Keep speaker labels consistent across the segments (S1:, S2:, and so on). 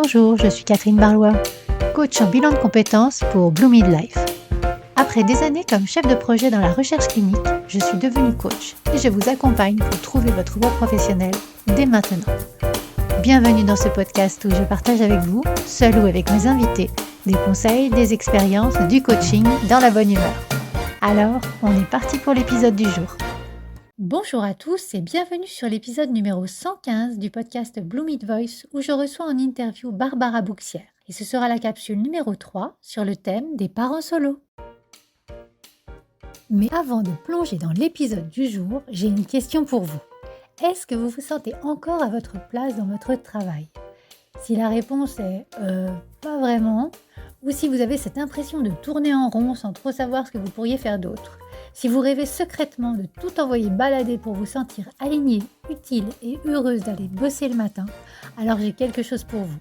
S1: Bonjour, je suis Catherine Barlois, coach en bilan de compétences pour Blue Midlife. Après des années comme chef de projet dans la recherche clinique, je suis devenue coach et je vous accompagne pour trouver votre voie professionnelle dès maintenant. Bienvenue dans ce podcast où je partage avec vous, seul ou avec mes invités, des conseils, des expériences, du coaching dans la bonne humeur. Alors, on est parti pour l'épisode du jour. Bonjour à tous et bienvenue sur l'épisode numéro 115 du podcast Blue Mid Voice où je reçois en interview Barbara Bouxière. Et ce sera la capsule numéro 3 sur le thème des parents solos. Mais avant de plonger dans l'épisode du jour, j'ai une question pour vous. Est-ce que vous vous sentez encore à votre place dans votre travail ? Si la réponse est pas vraiment, ou si vous avez cette impression de tourner en rond sans trop savoir ce que vous pourriez faire d'autre, si vous rêvez secrètement de tout envoyer balader pour vous sentir alignée, utile et heureuse d'aller bosser le matin, alors j'ai quelque chose pour vous.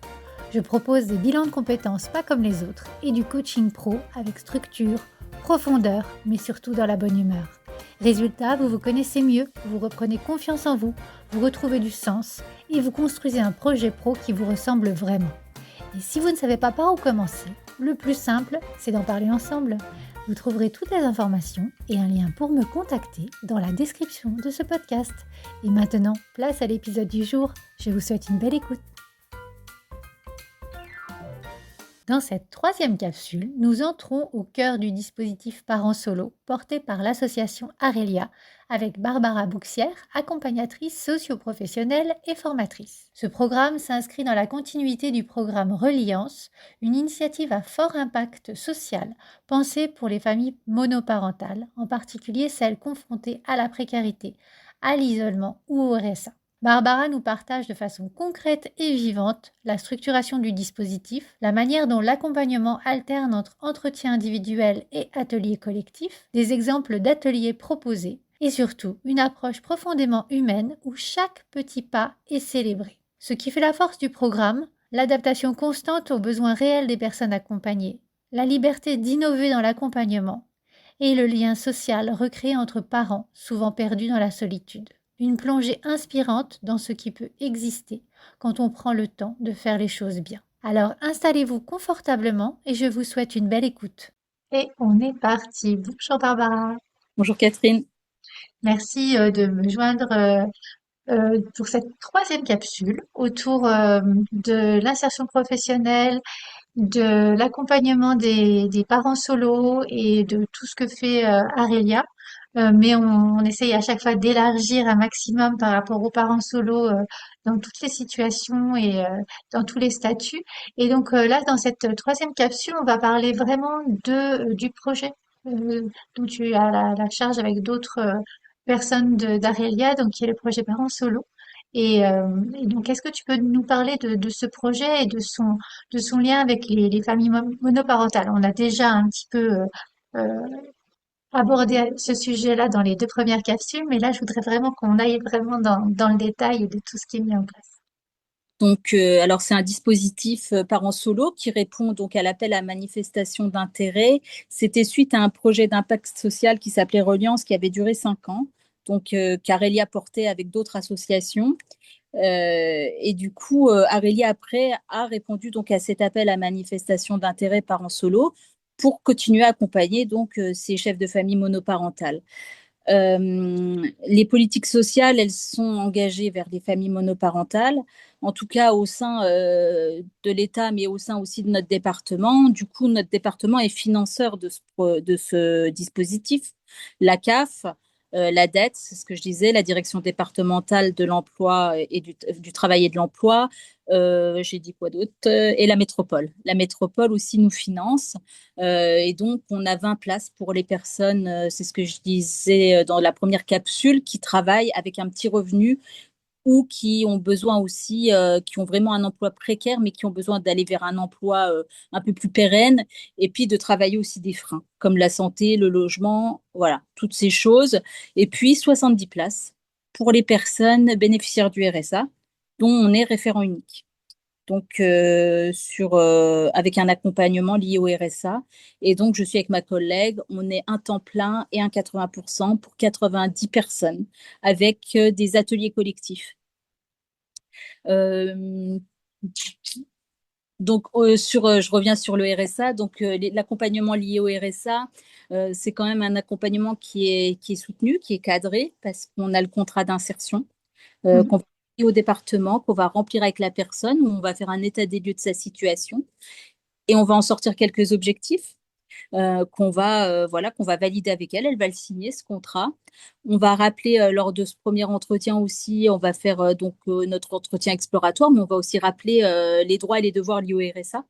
S1: Je propose des bilans de compétences pas comme les autres et du coaching pro avec structure, profondeur, mais surtout dans la bonne humeur. Résultat, vous vous connaissez mieux, vous reprenez confiance en vous, vous retrouvez du sens et vous construisez un projet pro qui vous ressemble vraiment. Et si vous ne savez pas par où commencer, le plus simple, c'est d'en parler ensemble. Vous trouverez toutes les informations et un lien pour me contacter dans la description de ce podcast. Et maintenant, place à l'épisode du jour. Je vous souhaite une belle écoute. Dans cette troisième capsule, nous entrons au cœur du dispositif Parents Solo porté par l'association Arelia avec Barbara Bouxière, accompagnatrice socio-professionnelle et formatrice. Ce programme s'inscrit dans la continuité du programme Reliance, une initiative à fort impact social pensée pour les familles monoparentales, en particulier celles confrontées à la précarité, à l'isolement ou au RSA. Barbara nous partage de façon concrète et vivante la structuration du dispositif, la manière dont l'accompagnement alterne entre entretien individuel et ateliers collectifs, des exemples d'ateliers proposés et surtout une approche profondément humaine où chaque petit pas est célébré. Ce qui fait la force du programme, l'adaptation constante aux besoins réels des personnes accompagnées, la liberté d'innover dans l'accompagnement et le lien social recréé entre parents souvent perdus dans la solitude. Une plongée inspirante dans ce qui peut exister quand on prend le temps de faire les choses bien. Alors installez-vous confortablement et je vous souhaite une belle écoute. Et on est parti. Bonjour Barbara.
S2: Bonjour Catherine.
S1: Merci de me joindre pour cette troisième capsule autour de l'insertion professionnelle, de l'accompagnement des parents solos et de tout ce que fait Arelia. Mais on essaye à chaque fois d'élargir un maximum par rapport aux parents solos dans toutes les situations et dans tous les statuts. Et donc là, dans cette troisième capsule, on va parler vraiment du projet euh, dont tu as la charge avec d'autres personnes d'Arelia, donc qui est le projet Parents Solo. Et donc, est-ce que tu peux nous parler de ce projet et de son lien avec les familles monoparentales? On a déjà un petit peu euh, abordé ce sujet-là dans les deux premières capsules, mais là, je voudrais vraiment qu'on aille vraiment dans le détail de tout ce qui est mis en place.
S2: Donc, alors c'est un dispositif parents solo qui répond donc à l'appel à manifestation d'intérêt. C'était suite à un projet d'impact social qui s'appelait Reliance, qui avait duré 5 ans, donc qu'Arelia portait avec d'autres associations. Et du coup, Arelia après a répondu donc à cet appel à manifestation d'intérêt parents solo pour continuer à accompagner donc ces chefs de famille monoparentales. Les politiques sociales, elles sont engagées vers les familles monoparentales, en tout cas au sein de l'État, mais au sein aussi de notre département. Du coup, notre département est financeur de ce dispositif. La CAF, la DET, c'est ce que je disais, la Direction départementale de l'emploi et du travail et de l'emploi, j'ai dit quoi d'autre, et la métropole. La métropole aussi nous finance. Et donc, on a 20 places pour les personnes, c'est ce que je disais dans la première capsule, qui travaillent avec un petit revenu ou qui ont besoin aussi, qui ont vraiment un emploi précaire, mais qui ont besoin d'aller vers un emploi un peu plus pérenne, et puis de travailler aussi des freins, comme la santé, le logement, voilà, toutes ces choses. Et puis 70 places pour les personnes bénéficiaires du RSA, dont on est référent unique. Donc, avec un accompagnement lié au RSA. Et donc, je suis avec ma collègue, on est un temps plein et un 80% pour 90 personnes avec des ateliers collectifs. Euh, Donc, je reviens sur le RSA. Donc, l'accompagnement lié au RSA, c'est quand même un accompagnement qui est soutenu, qui est cadré, parce qu'on a le contrat d'insertion qu'on
S1: Mhm.
S2: va envoyer au département, qu'on va remplir avec la personne, où on va faire un état des lieux de sa situation et on va en sortir quelques objectifs qu'on va valider avec elle. Elle va le signer, ce contrat. On va rappeler lors de ce premier entretien aussi, on va faire notre entretien exploratoire, mais on va aussi rappeler les droits et les devoirs liés au RSA.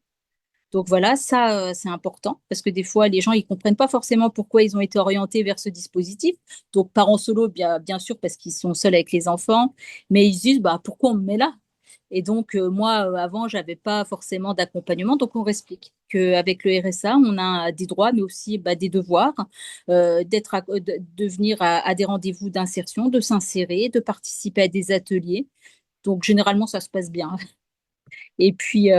S2: Donc voilà, ça, c'est important parce que des fois, les gens, ils comprennent pas forcément pourquoi ils ont été orientés vers ce dispositif. Donc, parents solo, bien sûr, parce qu'ils sont seuls avec les enfants, mais ils se disent, bah, pourquoi on me met là? Et donc, moi, avant, j'avais pas forcément d'accompagnement. Donc, on explique qu'avec le RSA, on a des droits, mais aussi bah, des devoirs, de venir à des rendez-vous d'insertion, de s'insérer, de participer à des ateliers. Donc, généralement, ça se passe bien. Et puis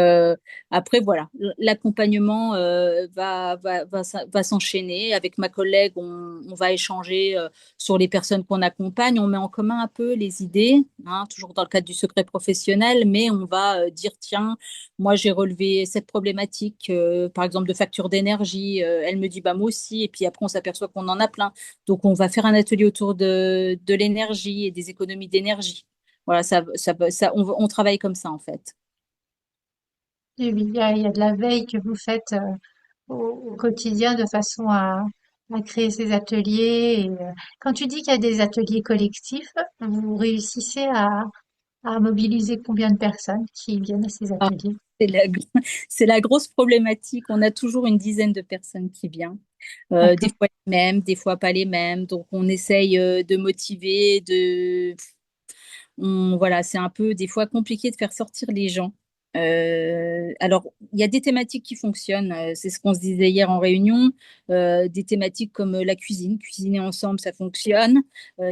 S2: après, voilà, l'accompagnement va s'enchaîner. Avec ma collègue, on va échanger sur les personnes qu'on accompagne. On met en commun un peu les idées, hein, toujours dans le cadre du secret professionnel, mais on va dire, tiens, moi j'ai relevé cette problématique, par exemple de facture d'énergie. Elle me dit, bah moi aussi. Et puis après, on s'aperçoit qu'on en a plein. Donc on va faire un atelier autour de l'énergie et des économies d'énergie. Voilà, on travaille comme ça en fait.
S1: Et oui, il y a de la veille que vous faites au quotidien de façon à créer ces ateliers. Et, quand tu dis qu'il y a des ateliers collectifs, vous réussissez à mobiliser combien de personnes qui viennent à ces
S2: Ah,
S1: ateliers?
S2: c'est la, c'est la grosse problématique. On a toujours une dizaine de personnes qui viennent. Des
S1: D'accord.
S2: fois les mêmes, des fois pas les mêmes. Donc on essaye de motiver, voilà, c'est un peu des fois compliqué de faire sortir les gens. Alors, il y a des thématiques qui fonctionnent. C'est ce qu'on se disait hier en réunion. Des thématiques comme la cuisine, cuisiner ensemble, ça fonctionne.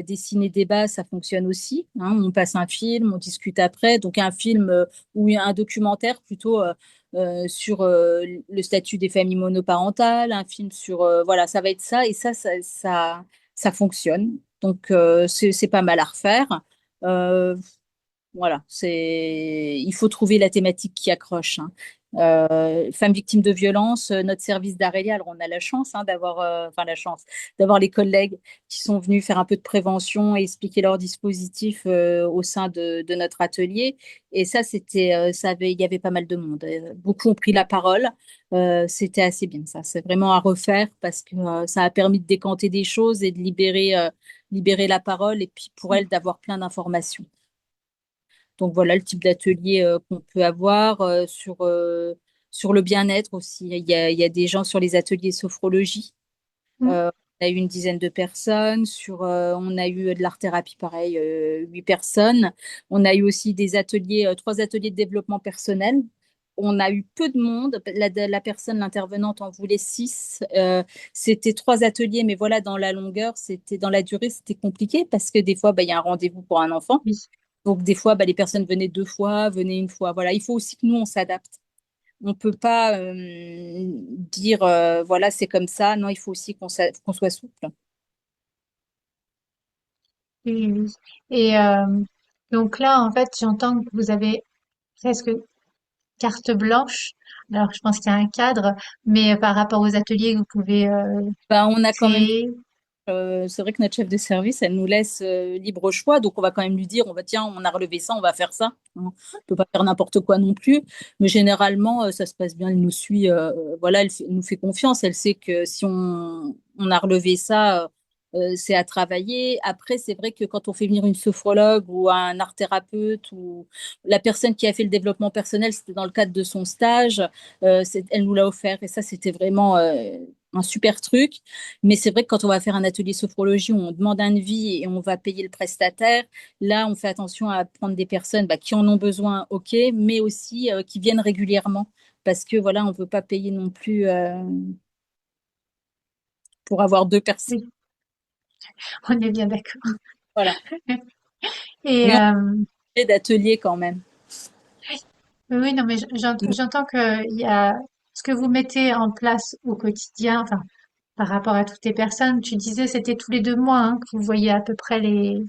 S2: Dessiner débat, ça fonctionne aussi, hein. On passe un film, on discute après. Donc un film ou un documentaire plutôt sur le statut des familles monoparentales, un film sur voilà, ça va être ça et ça fonctionne. Donc c'est pas mal à refaire. Euh, voilà, il faut trouver la thématique qui accroche, hein. Femmes victimes de violences, notre service d'Arélia, alors on a la chance d'avoir, enfin la chance d'avoir les collègues qui sont venus faire un peu de prévention et expliquer leur dispositif au sein de notre atelier. Et ça, il y avait pas mal de monde. Beaucoup ont pris la parole. C'était assez bien, ça. C'est vraiment à refaire parce que ça a permis de décanter des choses et de libérer la parole et puis pour elle d'avoir plein d'informations. Donc voilà le type d'atelier qu'on peut avoir sur le bien-être aussi. Il y a des gens sur les ateliers sophrologie.
S1: Mm.
S2: On a eu une dizaine de personnes. On a eu de l'art-thérapie, pareil, 8 personnes. On a eu aussi trois ateliers de développement personnel. On a eu peu de monde. La personne, l'intervenante, en voulait 6. C'était 3 ateliers, mais voilà, dans la longueur, dans la durée, c'était compliqué parce que des fois, bah, il y a un rendez-vous pour un enfant.
S1: Oui.
S2: Donc, des fois, bah, les personnes venaient 2 fois, venaient une fois. Voilà, il faut aussi que nous, on s'adapte. On ne peut pas dire, voilà, c'est comme ça. Non, il faut aussi qu'on soit souple.
S1: Oui, oui. Et donc là, en fait, j'entends que vous avez presque carte blanche. Alors, je pense qu'il y a un cadre, mais par rapport aux ateliers que vous pouvez
S2: Bah, on a quand même,
S1: créer.
S2: c'est vrai que notre chef de service, elle nous laisse libre choix. Donc, on va quand même lui dire, tiens, on a relevé ça, on va faire ça. On ne peut pas faire n'importe quoi non plus. Mais généralement, ça se passe bien. Elle nous suit. Voilà, elle nous fait confiance. Elle sait que si on a relevé ça, c'est à travailler. Après, c'est vrai que quand on fait venir une sophrologue ou un art thérapeute ou la personne qui a fait le développement personnel, c'était dans le cadre de son stage, elle nous l'a offert. Et ça, c'était vraiment un super truc. Mais c'est vrai que quand on va faire un atelier sophrologie où on demande un devis et on va payer le prestataire, là, on fait attention à prendre des personnes bah, qui en ont besoin, ok, mais aussi qui viennent régulièrement. Parce que voilà, on ne veut pas payer non plus pour avoir 2 personnes.
S1: Oui, on est bien d'accord.
S2: Voilà.
S1: Et
S2: Mais on fait d'ateliers quand même.
S1: oui, non, mais j'entends que il y a ce que vous mettez en place au quotidien, enfin, par rapport à toutes les personnes. Tu disais c'était tous les 2 mois, hein, que vous voyez à peu près les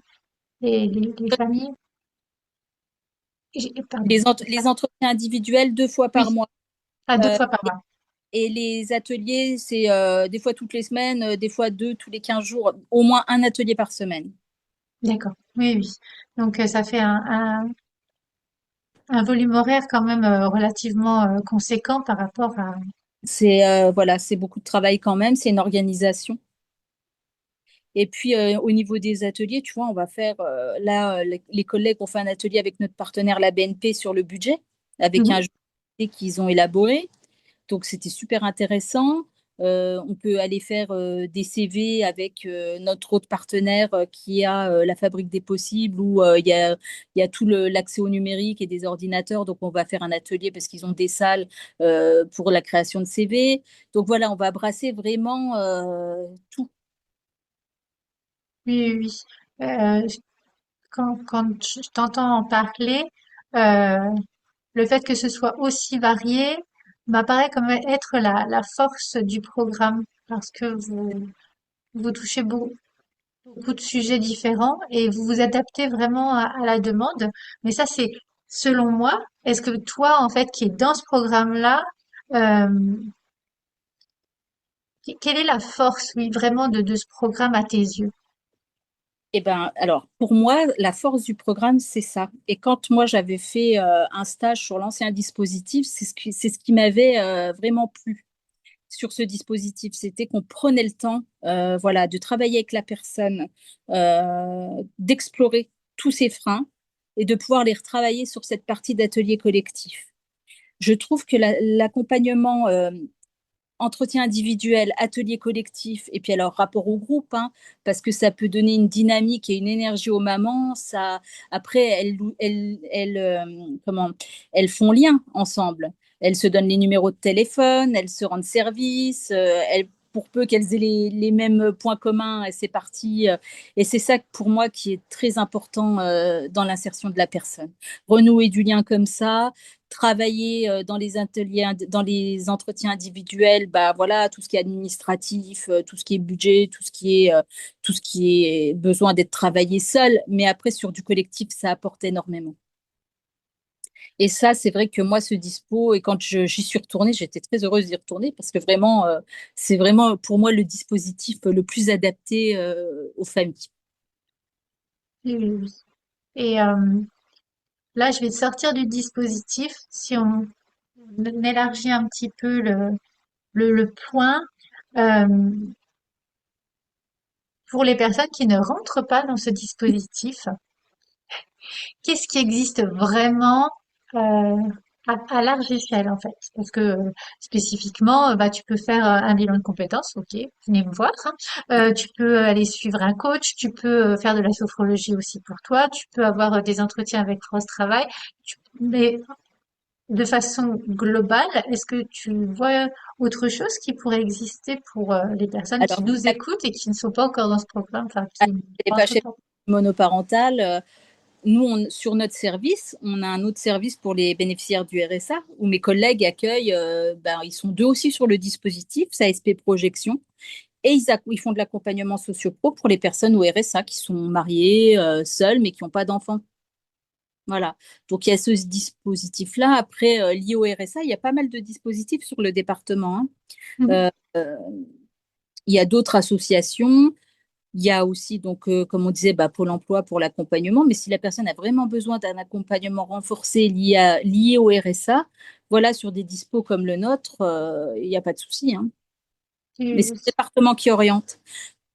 S1: familles. Pardon.
S2: Les entretiens individuels 2 fois par
S1: Oui,
S2: mois.
S1: à deux
S2: Euh,
S1: fois par mois.
S2: et les ateliers, c'est des fois toutes les semaines, des fois deux tous les 15 jours, au moins un atelier par semaine.
S1: D'accord. Oui, oui. Donc, ça fait un volume horaire quand même relativement conséquent par rapport à...
S2: C'est voilà, c'est beaucoup de travail quand même, c'est une organisation. Et puis au niveau des ateliers, tu vois, on va faire là, les collègues ont fait un atelier avec notre partenaire la BNP sur le budget, avec un
S1: Mhm.
S2: jeu qu'ils ont élaboré. Donc, c'était super intéressant. On peut aller faire des CV avec notre autre partenaire qui a la Fabrique des Possibles, où il y a tout l'accès au numérique et des ordinateurs. Donc, on va faire un atelier parce qu'ils ont des salles pour la création de CV. Donc, voilà, on va brasser vraiment tout.
S1: Oui, oui, oui. Quand je t'entends en parler, euh, le fait que ce soit aussi varié m'apparaît comme être la force du programme parce que vous touchez beaucoup de sujets différents et vous vous adaptez vraiment à la demande. Mais ça, c'est selon moi. Est-ce que toi, en fait, qui es dans ce programme-là, euh, quelle est la force, oui, vraiment de ce programme à tes yeux?
S2: Eh ben, alors, pour moi, la force du programme, c'est ça. Et quand moi, j'avais fait un stage sur l'ancien dispositif, c'est ce qui m'avait vraiment plu sur ce dispositif, c'était qu'on prenait le temps, voilà, de travailler avec la personne, d'explorer tous ses freins et de pouvoir les retravailler sur cette partie d'atelier collectif. Je trouve que l'accompagnement entretien individuel, atelier collectif, et puis alors rapport au groupe, hein, parce que ça peut donner une dynamique et une énergie aux mamans. Ça, après, comment, elles font lien ensemble. Elles se donnent les numéros de téléphone, elles se rendent service, pour peu qu'elles aient les mêmes points communs, et c'est parti. Et c'est ça pour moi qui est très important dans l'insertion de la personne. Renouer du lien comme ça, travailler dans les ateliers, dans les entretiens individuels, bah voilà, tout ce qui est administratif, tout ce qui est budget, tout ce qui est besoin d'être travaillé seul. Mais après, sur du collectif, ça apporte énormément. Et ça, c'est vrai que moi, ce dispo, et quand j'y suis retournée, j'étais très heureuse d'y retourner parce que vraiment, c'est vraiment pour moi le dispositif le plus adapté aux familles.
S1: Oui, oui, oui. Et là, je vais sortir du dispositif. Si on élargit un petit peu le point, euh, pour les personnes qui ne rentrent pas dans ce dispositif, qu'est-ce qui existe vraiment euh, à large échelle en fait? Parce que spécifiquement, bah, tu peux faire un bilan de compétences, ok, venez me voir, hein. Tu peux aller suivre un coach, tu peux faire de la sophrologie aussi pour toi, tu peux avoir des entretiens avec France Travail, mais de façon globale, est-ce que tu vois autre chose qui pourrait exister pour les personnes qui
S2: Alors,
S1: nous écoutent et qui ne sont pas encore dans ce programme, enfin
S2: je
S1: qui ne
S2: n'ai pas
S1: rentrent
S2: chez
S1: pas?
S2: monoparental. Nous, sur notre service, on a un autre service pour les bénéficiaires du RSA où mes collègues accueillent, ben, ils sont deux aussi sur le dispositif, ça SP Projection, et ils font de l'accompagnement socio-pro pour les personnes au RSA qui sont mariées, seules, mais qui n'ont pas d'enfants. Voilà. Donc, il y a ce dispositif-là. Après, lié au RSA, il y a pas mal de dispositifs sur le département, hein.
S1: Mhm.
S2: Euh, euh, il y a d'autres associations. Il y a aussi, donc, comme on disait, bah, Pôle emploi pour l'accompagnement. Mais si la personne a vraiment besoin d'un accompagnement renforcé lié au RSA, voilà, sur des dispos comme le nôtre, il n'y a pas de souci, hein. Mais c'est
S1: Oui,
S2: le département qui oriente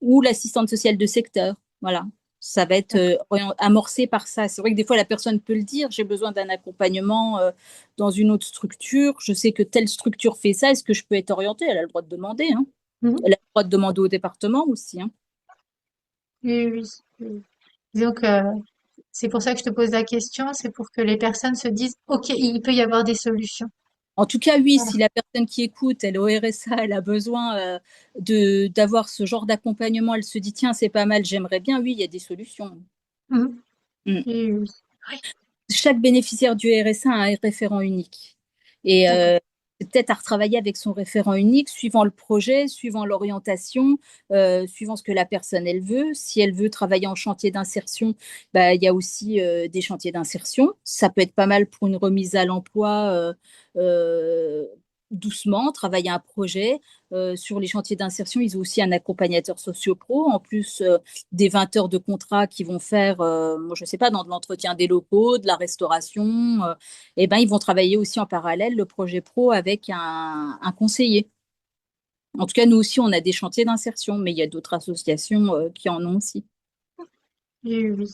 S2: ou l'assistante sociale de secteur. Voilà. Ça va être
S1: d'accord.
S2: amorcé par ça. C'est vrai que des fois, la personne peut le dire, j'ai besoin d'un accompagnement dans une autre structure. Je sais que telle structure fait ça. Est-ce que je peux être orientée? Elle a le droit de demander, hein.
S1: Mhm.
S2: Elle a le droit de demander au département aussi, hein.
S1: Oui, oui, oui. Donc, c'est pour ça que je te pose la question, c'est pour que les personnes se disent, OK, il peut y avoir des solutions.
S2: En tout cas, oui,
S1: Voilà.
S2: si la personne qui écoute, elle est au RSA, elle a besoin d'avoir ce genre d'accompagnement, elle se dit, tiens, c'est pas mal, j'aimerais bien, oui, il y a des solutions.
S1: Mhm.
S2: Mm.
S1: Oui, oui. Oui,
S2: Chaque bénéficiaire du RSA a un référent unique. Et
S1: d'accord.
S2: C'est peut-être à retravailler avec son référent unique, suivant le projet, suivant l'orientation, suivant ce que la personne elle veut. Si elle veut travailler en chantier d'insertion, bah, il y a aussi des chantiers d'insertion. Ça peut être pas mal pour une remise à l'emploi doucement, travailler un projet. Sur les chantiers d'insertion, ils ont aussi un accompagnateur socio-pro, en plus des 20 heures de contrat qui vont faire, moi, je ne sais pas, dans de l'entretien des locaux, de la restauration. Eh ben, ils vont travailler aussi en parallèle le projet pro avec un conseiller. En tout cas, nous aussi, on a des chantiers d'insertion, mais il y a d'autres associations qui en ont aussi.
S1: Oui, oui.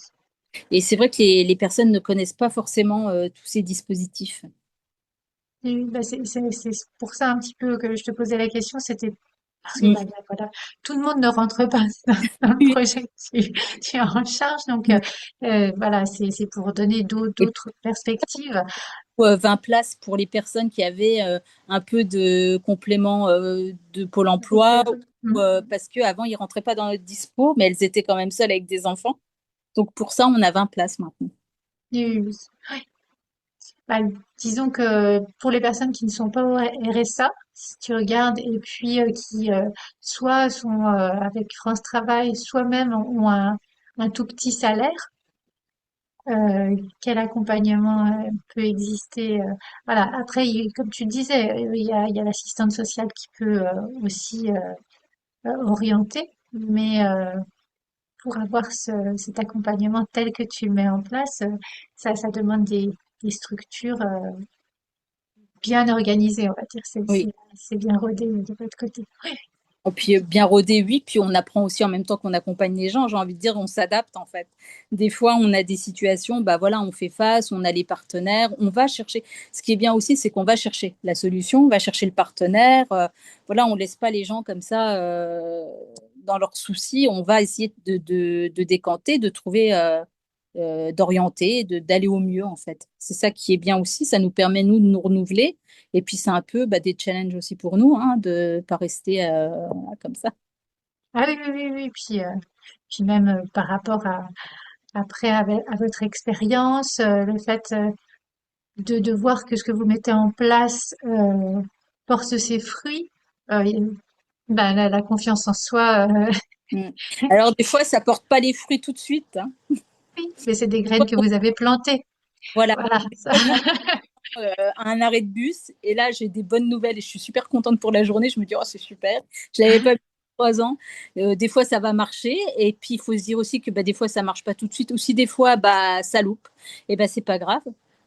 S2: Et c'est vrai que les personnes ne connaissent pas forcément tous ces dispositifs.
S1: Oui, bah, c'est pour ça un petit peu que je te posais la question, c'était parce que
S2: Mm.
S1: bah, voilà, tout le monde ne rentre pas dans le projet que tu es en charge, donc voilà, c'est pour donner
S2: Et
S1: d'autres perspectives.
S2: 20 places pour les personnes qui avaient un peu de complément de Pôle emploi, ou,
S1: Mm.
S2: parce qu'avant, ils ne rentraient pas dans notre dispo, mais elles étaient quand même seules avec des enfants. Donc pour ça, on a 20 places maintenant.
S1: Oui, oui, oui. Bah, disons que pour les personnes qui ne sont pas au RSA, si tu regardes, et puis qui soit sont avec France Travail, soit même ont un tout petit salaire, quel accompagnement peut exister. Voilà. Après, comme tu disais, il y a l'assistante sociale qui peut aussi orienter, mais pour avoir cet accompagnement tel que tu le mets en place, ça demande des structures bien organisées, on va dire.
S2: Oui.
S1: C'est bien rodé de votre côté.
S2: Et puis bien rodé, oui, puis on apprend aussi en même temps qu'on accompagne les gens. J'ai envie de dire, on s'adapte en fait. Des fois, on a des situations, bah voilà, on fait face, on a les partenaires, on va chercher. Ce qui est bien aussi, c'est qu'on va chercher la solution, on va chercher le partenaire. Voilà, on laisse pas les gens comme ça dans leurs soucis. On va essayer de décanter, de trouver, d'orienter, d'aller au mieux en fait. C'est ça qui est bien aussi. Ça nous permet nous de nous renouveler. Et puis c'est un peu bah, des challenges aussi pour nous, hein, de ne pas rester comme ça.
S1: Ah oui, oui, oui, oui. Puis même par rapport après à votre expérience, le fait de voir que ce que vous mettez en place porte ses fruits, ben, la confiance en soi,
S2: Mm. Alors des fois, ça porte pas les fruits tout de suite, hein.
S1: oui, mais c'est des graines que vous avez plantées.
S2: Voilà.
S1: Voilà. Ça.
S2: Des fois, à un arrêt de bus, et là j'ai des bonnes nouvelles et je suis super contente pour la journée. Je me dis oh c'est super. Je l'avais pas vu depuis 3 ans. Des fois ça va marcher et puis il faut se dire aussi que bah, des fois ça marche pas tout de suite. Aussi des fois bah ça loupe. Et bah c'est pas grave.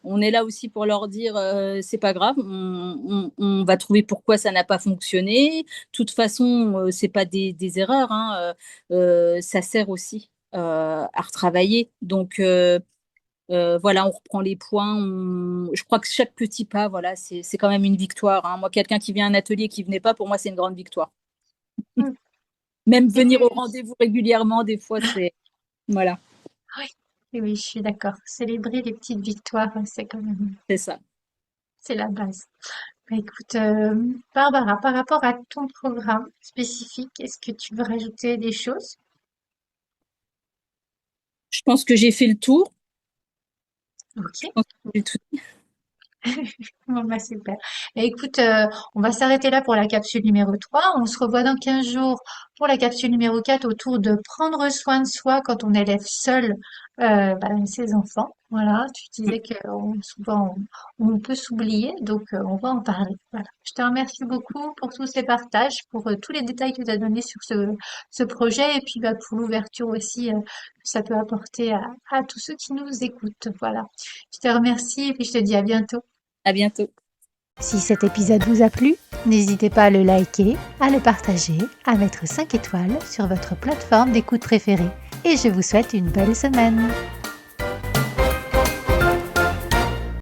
S2: On est là aussi pour leur dire c'est pas grave, on va trouver pourquoi ça n'a pas fonctionné. De toute façon, c'est pas des erreurs, hein, ça sert aussi à retravailler. Donc voilà, on reprend les points. Je crois que chaque petit pas, voilà, c'est quand même une victoire, hein. Moi, quelqu'un qui vient à un atelier qui venait pas, pour moi, c'est une grande victoire.
S1: Mm.
S2: Même
S1: Et
S2: venir
S1: oui,
S2: au
S1: oui,
S2: rendez-vous régulièrement, des fois, c'est voilà,
S1: oui, et oui, je suis d'accord. Célébrer les petites victoires, c'est quand même,
S2: c'est ça.
S1: c'est la base. Bah, écoute, Barbara, par rapport à ton programme spécifique, est-ce que tu veux rajouter des choses?
S2: Je pense que j'ai fait le tour. Je
S1: Ok.
S2: pense que j'ai tout dit.
S1: Bon, bah, super. Bah, écoute, on va s'arrêter là pour la capsule numéro 3. On se revoit dans 15 jours pour la capsule numéro 4 autour de prendre soin de soi quand on élève seul bah, ses enfants. Voilà, tu disais que souvent on peut s'oublier, donc on va en parler. Voilà. Je te remercie beaucoup pour tous ces partages, pour tous les détails que tu as donnés sur ce projet et puis bah, pour l'ouverture aussi que ça peut apporter à tous ceux qui nous écoutent. Voilà. Je te remercie et puis je te dis à bientôt.
S2: À bientôt.
S1: Si cet épisode vous a plu, n'hésitez pas à le liker, à le partager, à mettre 5 étoiles sur votre plateforme d'écoute préférée. Et je vous souhaite une belle semaine.